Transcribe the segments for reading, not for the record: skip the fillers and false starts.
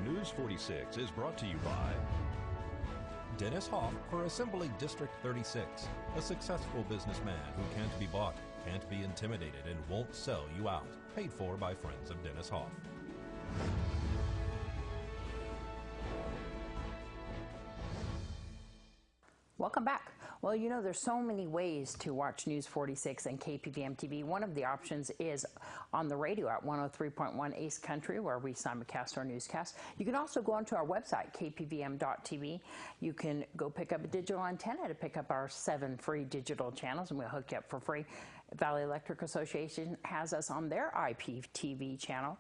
News 46 is brought to you by Dennis Hoff for Assembly District 36, a successful businessman who can't be bought, can't be intimidated, and won't sell you out. Paid for by friends of Dennis Hoff. Welcome back. Well, you know, there's so many ways to watch News 46 and KPVM TV. One of the options is on the radio at 103.1 Ace Country, where we simulcast our newscast. You can also go onto our website, kpvm.tv. You can go pick up a digital antenna to pick up our 7 free digital channels, and we'll hook you up for free. Valley Electric Association has us on their IPTV channel.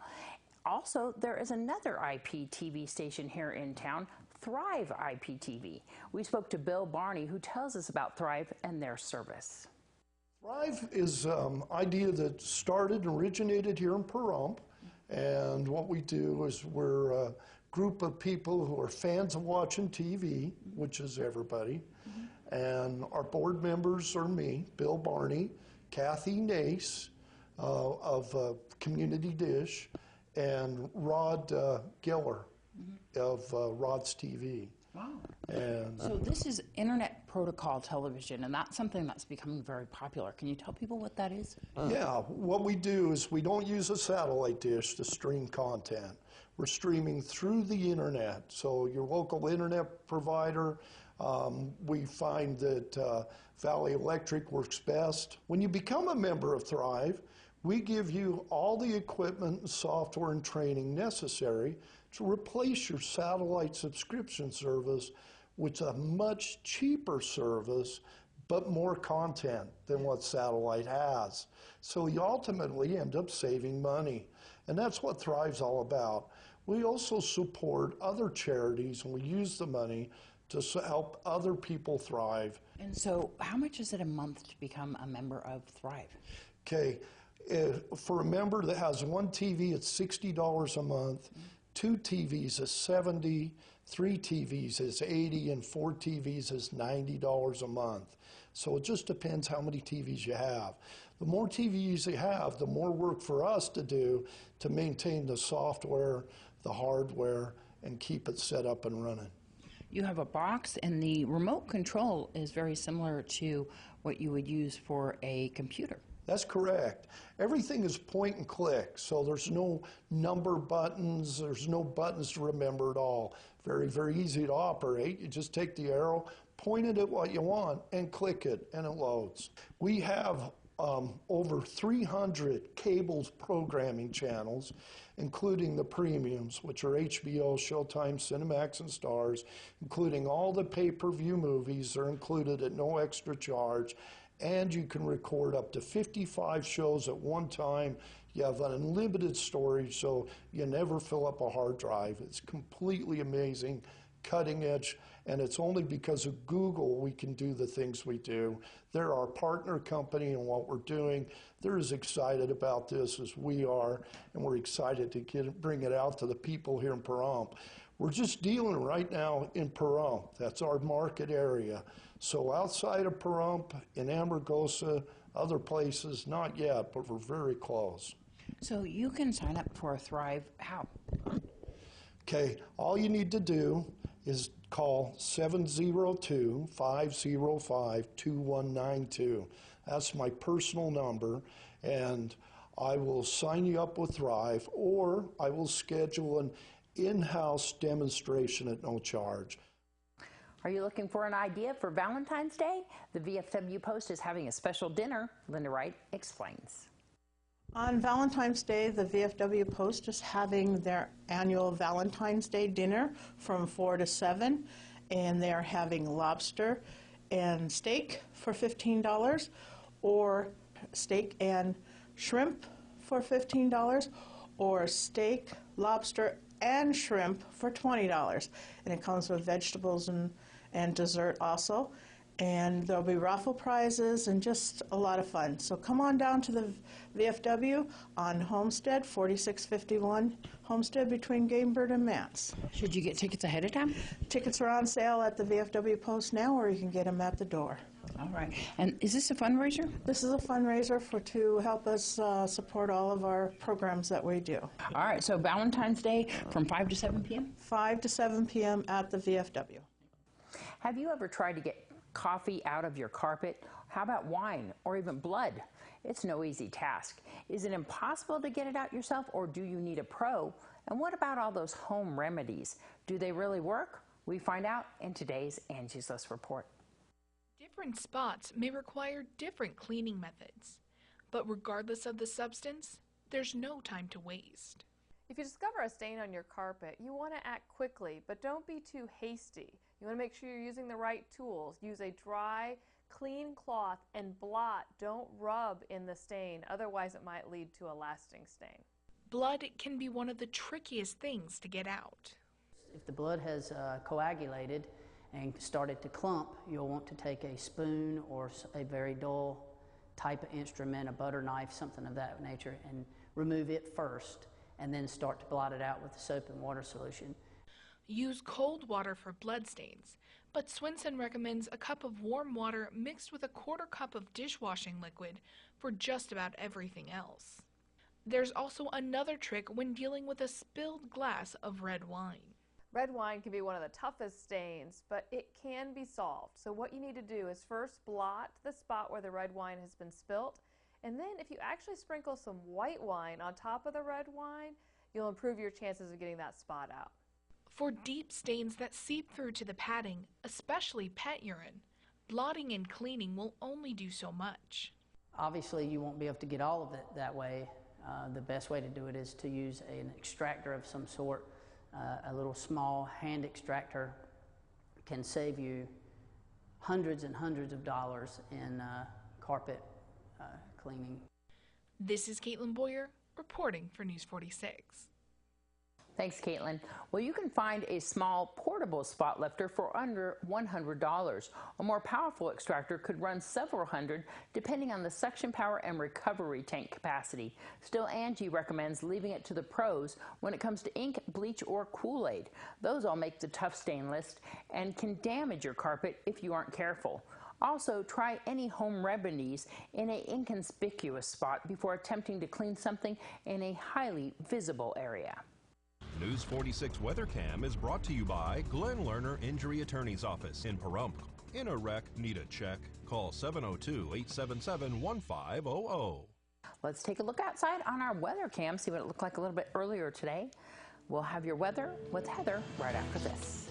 Also, there is another IPTV station here in town, Thrive IPTV. We spoke to Bill Barney, who tells us about Thrive and their service. Thrive is an idea that started and originated here in Pahrump. And what we do is we're a group of people who are fans of watching TV, which is everybody. And our board members are me, Bill Barney, Kathy Nace of Community Dish, and Rod Geller of Rod's TV. Wow. And, so this is Internet Protocol Television, and that's something that's becoming very popular. Can you tell people what that is? Yeah, what we do is we don't use a satellite dish to stream content. We're streaming through the Internet. So your local Internet provider, we find that Valley Electric works best. When you become a member of Thrive, we give you all the equipment and software and training necessary to replace your satellite subscription service with a much cheaper service but more content than what satellite has. So you ultimately end up saving money. And that's what Thrive's all about. We also support other charities, and we use the money to help other people thrive. And so how much is it a month to become a member of Thrive? Okay. For a member that has one TV, it's $60 a month. 2 TVs is $70, 3 TVs is $80, and 4 TVs is $90 a month. So it just depends how many TVs you have. The more TVs you have, the more work for us to do to maintain the software, the hardware, and keep it set up and running. You have a box, and the remote control is very similar to what you would use for a computer. That's correct. Everything is point and click, so there's no number buttons, there's no buttons to remember at all. Very, very easy to operate. You just take the arrow, point it at what you want, and click it, and it loads. We have over 300 cables programming channels, including the premiums, which are HBO, Showtime, Cinemax, and Stars, including all the pay-per-view movies are included at no extra charge. And you can record up to 55 shows at one time. You have unlimited storage, so you never fill up a hard drive. It's completely amazing, cutting edge, and it's only because of Google we can do the things we do. They're our partner company in what we're doing. They're as excited about this as we are, and we're excited to bring it out to the people here in Pahrump. We're just dealing right now in Pahrump. That's our market area. So outside of Pahrump, in Amargosa, other places, not yet, but we're very close. So you can sign up for Thrive. How? Okay, all you need to do is call 702-505-2192. That's my personal number, and I will sign you up with Thrive, or I will schedule an in-house demonstration at no charge. Are you looking for an idea for Valentine's Day? The VFW Post is having a special dinner. Linda Wright explains. On Valentine's Day, the VFW Post is having their annual Valentine's Day dinner from 4 to 7, and they're having lobster and steak for $15, or steak and shrimp for $15, or steak, lobster, and shrimp for $20. And it comes with vegetables and dessert also. And there'll be raffle prizes and just a lot of fun. So come on down to the VFW on Homestead, 4651 Homestead between Gamebird and Mance. Should you get tickets ahead of time? Tickets are on sale at the VFW Post now, or you can get them at the door. All right. And is this a fundraiser? This is a fundraiser to help us support all of our programs that we do. All right. So Valentine's Day from 5 to 7 p.m.? 5 to 7 p.m. at the VFW. Have you ever tried to get coffee out of your carpet? How about wine or even blood? It's no easy task. Is it impossible to get it out yourself, or do you need a pro? And what about all those home remedies? Do they really work? We find out in today's Angie's List report. Different spots may require different cleaning methods, but regardless of the substance, there's no time to waste. If you discover a stain on your carpet, you want to act quickly, but don't be too hasty. You want to make sure you're using the right tools. Use a dry, clean cloth and blot. Don't rub in the stain, otherwise it might lead to a lasting stain. Blood can be one of the trickiest things to get out. If the blood has coagulated and started to clump, you'll want to take a spoon or a very dull type of instrument, a butter knife, something of that nature, and remove it first, and then start to blot it out with the soap and water solution. Use cold water for blood stains, but Swinson recommends a cup of warm water mixed with a 1/4 cup of dishwashing liquid for just about everything else. There's also another trick when dealing with a spilled glass of red wine. Red wine can be one of the toughest stains, but it can be solved. So what you need to do is first blot the spot where the red wine has been spilt, and then if you actually sprinkle some white wine on top of the red wine, you'll improve your chances of getting that spot out. For deep stains that seep through to the padding, especially pet urine, blotting and cleaning will only do so much. Obviously, you won't be able to get all of it that way. The best way to do it is to use an extractor of some sort. A little small hand extractor can save you hundreds and hundreds of dollars in carpet cleaning. This is Caitlin Boyer reporting for News 46. Thanks, Caitlin. Well, you can find a small portable spot lifter for under $100. A more powerful extractor could run several hundred, depending on the suction power and recovery tank capacity. Still, Angie recommends leaving it to the pros when it comes to ink, bleach, or Kool-Aid. Those all make the tough stain list and can damage your carpet if you aren't careful. Also, try any home remedies in an inconspicuous spot before attempting to clean something in a highly visible area. News 46 Weather Cam is brought to you by Glenn Lerner Injury Attorney's Office in Pahrump. In a wreck, need a check? Call 702-877-1500. Let's take a look outside on our weather cam, see what it looked like a little bit earlier today. We'll have your weather with Heather right after this.